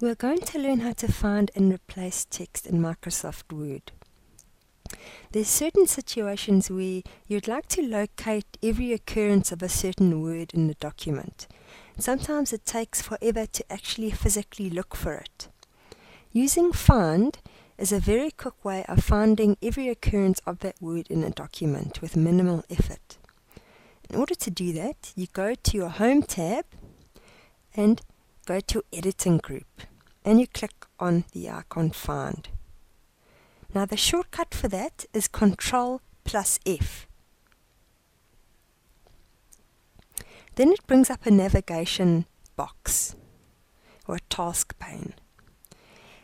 We're going to learn how to find and replace text in Microsoft Word. There's certain situations where you'd like to locate every occurrence of a certain word in the document. Sometimes it takes forever to actually physically look for it. Using find is a very quick way of finding every occurrence of that word in a document with minimal effort. In order to do that, you go to your Home tab and go to your Editing group, and you click on the icon Find. Now the shortcut for that is Ctrl plus F. Then it brings up a navigation box or a task pane.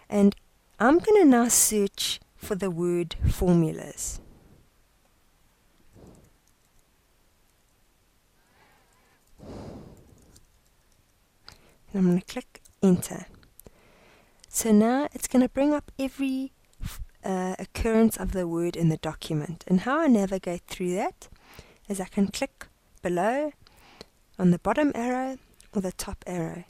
And I'm going to now search for the word formulas. And I'm going to click Enter. So now it's going to bring up every occurrence of the word in the document. And how I navigate through that is I can click below on the bottom arrow or the top arrow.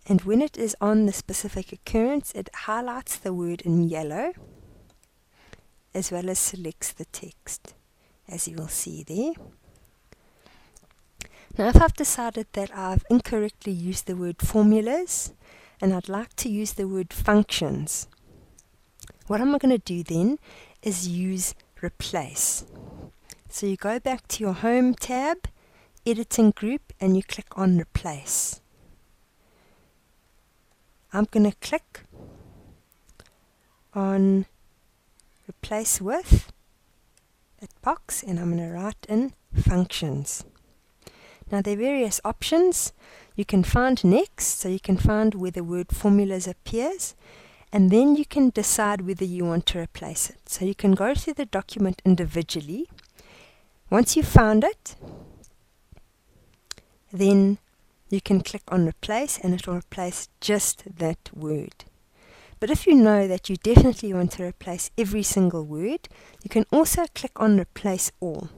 And when it is on the specific occurrence, it highlights the word in yellow as well as selects the text, as you will see there. Now if I've decided that I've incorrectly used the word formulas and I'd like to use the word functions, what I'm going to do then is use replace. So you go back to your Home tab, Editing group, and you click on Replace. I'm going to click on Replace with that box, and I'm going to write in functions. Now there are various options. You can find next, so you can find where the word formulas appears, and then you can decide whether you want to replace it. So you can go through the document individually. Once you've found it, then you can click on replace and it will replace just that word. But if you know that you definitely want to replace every single word, you can also click on replace all.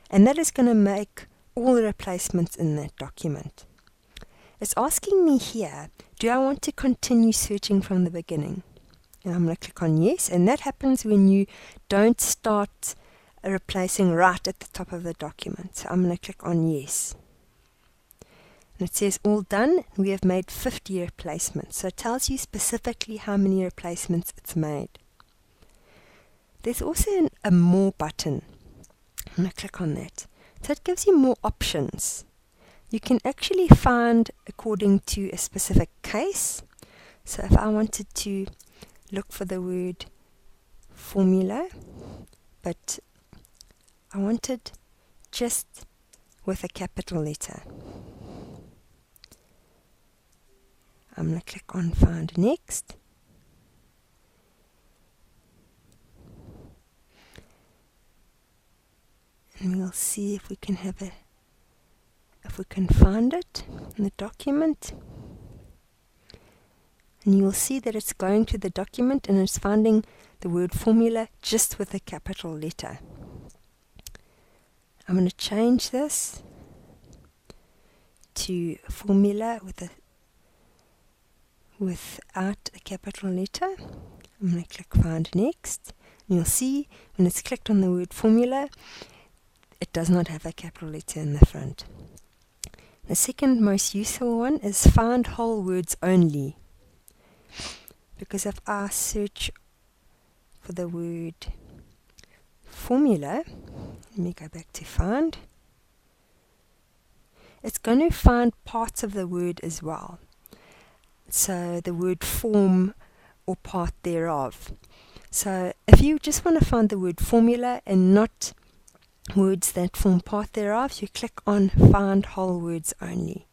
And that is going to make all the replacements in that document. It's asking me here, do I want to continue searching from the beginning? And I'm going to click on yes, and that happens when you don't start replacing right at the top of the document. So I'm going to click on yes. And it says all done. We have made 50 replacements. So it tells you specifically how many replacements it's made. There's also a more button. I'm going to click on that. So it gives you more options. You can actually find according to a specific case. So if I wanted to look for the word formula, but I wanted just with a capital letter, I'm going to click on Find Next. And we'll see if we can find it in the document. And you will see that it's going to the document and it's finding the word formula just with a capital letter. I'm going to change this to formula without a capital letter. I'm going to click Find Next. And you'll see when it's clicked on the word formula, it does not have a capital letter in the front. The second most useful one is Find Whole Words Only. Because if I search for the word formula, let me go back to Find, it's going to find parts of the word as well. So the word form or part thereof. So if you just want to find the word formula and not words that form part thereof, you click on Find Whole Words Only.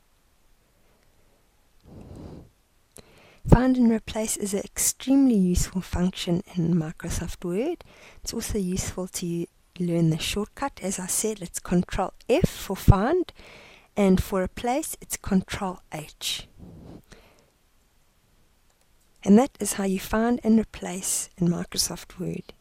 Find and replace is an extremely useful function in Microsoft Word. It's also useful to learn the shortcut. As I said, it's Ctrl F for find, and for replace, it's Ctrl H. And that is how you find and replace in Microsoft Word.